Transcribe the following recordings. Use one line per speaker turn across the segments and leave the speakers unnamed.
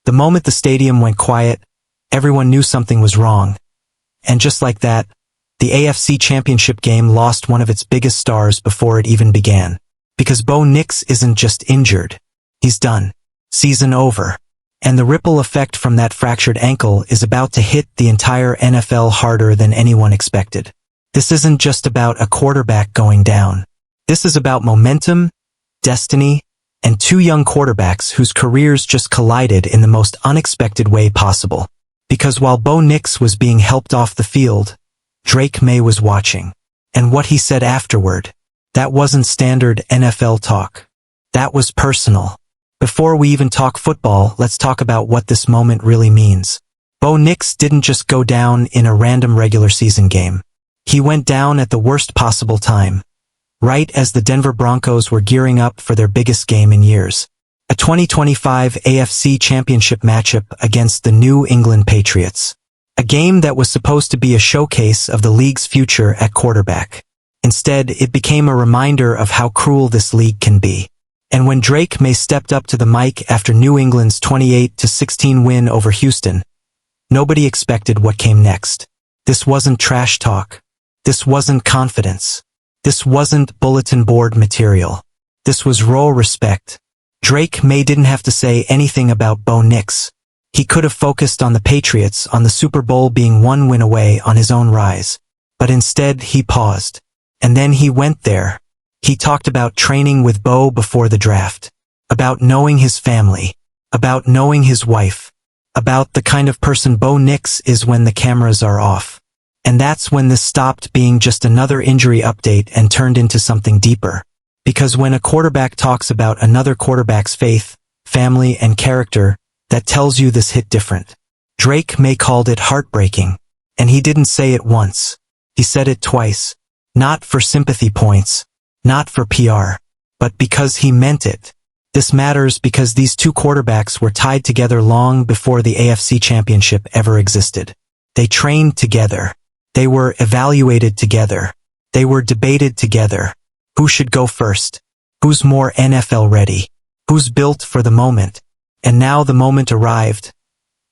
The moment the stadium went quiet, everyone knew something was wrong. And just like that, the AFC Championship game lost one of its biggest stars before it even began. Because Bo Nix isn't just injured. He's done. Season over. And the ripple effect from that fractured ankle is about to hit the entire NFL harder than anyone expected. This isn't just about a quarterback going down. This is about momentum, destiny, and two young quarterbacks whose careers just collided in the most unexpected way possible. Because while Bo Nix was being helped off the field, Drake Maye was watching. And what he said afterward, that wasn't standard NFL talk. That was personal. Before we even talk football, let's talk about what this moment really means. Bo Nix didn't just go down in a random regular season game. He went down at the worst possible time. Right as the Denver Broncos were gearing up for their biggest game in years. A 2025 AFC Championship matchup against the New England Patriots. A game that was supposed to be a showcase of the league's future at quarterback. Instead, it became a reminder of how cruel this league can be. And when Drake Maye stepped up to the mic after New England's 28-16 win over Houston, nobody expected what came next. This wasn't trash talk. This wasn't confidence. This wasn't bulletin board material. This was raw respect. Drake Maye didn't have to say anything about Bo Nix. He could have focused on the Patriots, on the Super Bowl being one win away, on his own rise. But instead, he paused. And then he went there. He talked about training with Bo before the draft. About knowing his family. About knowing his wife. About the kind of person Bo Nix is when the cameras are off. And that's when this stopped being just another injury update and turned into something deeper. Because when a quarterback talks about another quarterback's faith, family, and character, that tells you this hit different. Drake Maye called it heartbreaking. And he didn't say it once. He said it twice. Not for sympathy points. Not for PR. But because he meant it. This matters because these two quarterbacks were tied together long before the AFC Championship ever existed. They trained together. They were evaluated together. They were debated together. Who should go first? Who's more NFL ready? Who's built for the moment? And now the moment arrived.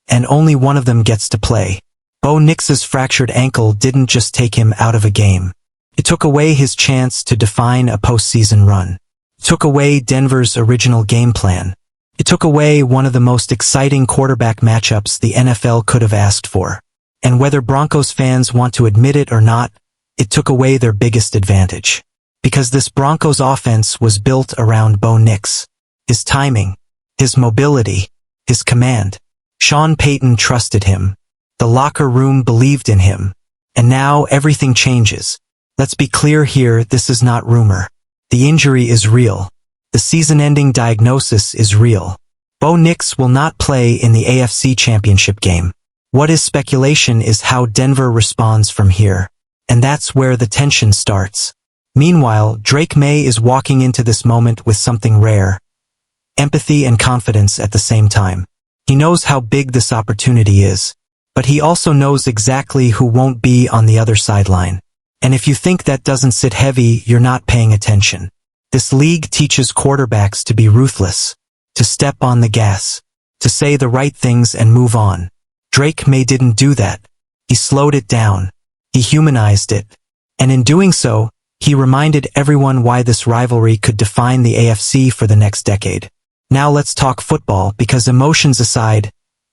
And only one of them gets to play. Bo Nix's fractured ankle didn't just take him out of a game. It took away his chance to define a postseason run. It took away Denver's original game plan. It took away one of the most exciting quarterback matchups the NFL could have asked for. And whether Broncos fans want to admit it or not, it took away their biggest advantage. Because this Broncos offense was built around Bo Nix. His timing, his mobility, his command. Sean Payton trusted him. The locker room believed in him. And now everything changes. Let's be clear here, this is not rumor. The injury is real. The season-ending diagnosis is real. Bo Nix will not play in the AFC Championship game. What is speculation is how Denver responds from here. And that's where the tension starts. Meanwhile, Drake Maye is walking into this moment with something rare. Empathy and confidence at the same time. He knows how big this opportunity is. But he also knows exactly who won't be on the other sideline. And if you think that doesn't sit heavy, you're not paying attention. This league teaches quarterbacks to be ruthless. To step on the gas. To say the right things and move on. Drake Maye didn't do that. He slowed it down. He humanized it. And in doing so, he reminded everyone why this rivalry could define the AFC for the next decade. Now let's talk football because emotions aside,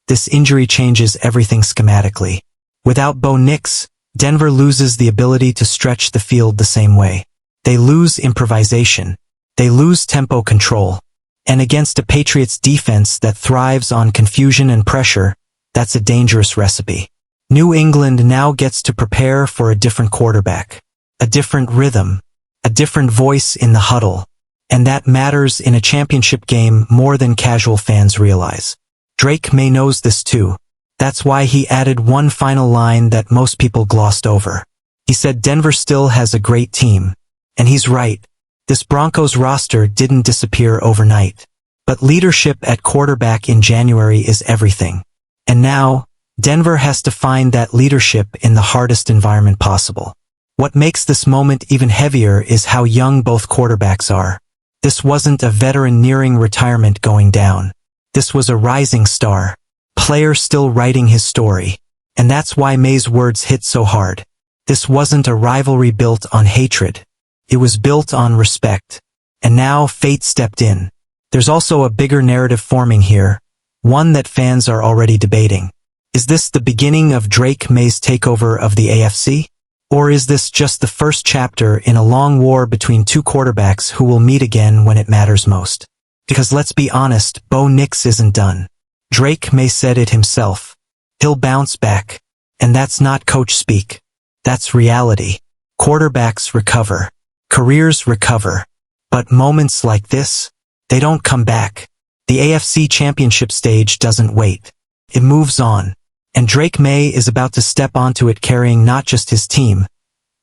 this injury changes everything schematically. Without Bo Nix, Denver loses the ability to stretch the field the same way. They lose improvisation. They lose tempo control. And against a Patriots defense that thrives on confusion and pressure, that's a dangerous recipe. New England now gets to prepare for a different quarterback. A different rhythm. A different voice in the huddle. And that matters in a championship game more than casual fans realize. Drake Maye knows this too. That's why he added one final line that most people glossed over. He said Denver still has a great team. And he's right. This Broncos roster didn't disappear overnight. But leadership at quarterback in January is everything. And now, Denver has to find that leadership in the hardest environment possible. What makes this moment even heavier is how young both quarterbacks are. This wasn't a veteran nearing retirement going down. This was a rising star. Player still writing his story. And that's why Maye's words hit so hard. This wasn't a rivalry built on hatred. It was built on respect. And now fate stepped in. There's also a bigger narrative forming here, one that fans are already debating. Is this the beginning of Drake Maye's takeover of the AFC? Or is this just the first chapter in a long war between two quarterbacks who will meet again when it matters most? Because let's be honest, Bo Nix isn't done. Drake Maye said it himself. He'll bounce back. And that's not coach speak. That's reality. Quarterbacks recover. Careers recover. But moments like this, they don't come back. The AFC Championship stage doesn't wait. It moves on. And Drake Maye is about to step onto it carrying not just his team,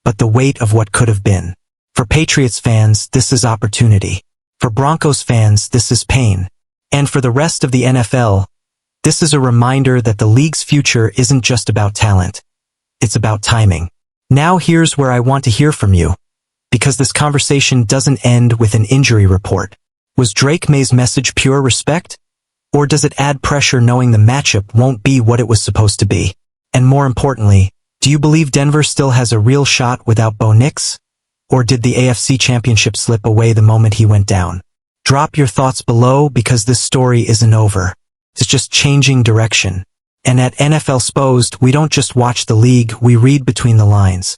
but the weight of what could have been. For Patriots fans, this is opportunity. For Broncos fans, this is pain. And for the rest of the NFL, this is a reminder that the league's future isn't just about talent. It's about timing. Now here's where I want to hear from you. Because this conversation doesn't end with an injury report. Was Drake Maye's message pure respect? Or does it add pressure knowing the matchup won't be what it was supposed to be? And more importantly, do you believe Denver still has a real shot without Bo Nix? Or did the AFC Championship slip away the moment he went down? Drop your thoughts below because this story isn't over. It's just changing direction. And at NFLXposed, we don't just watch the league, we read between the lines.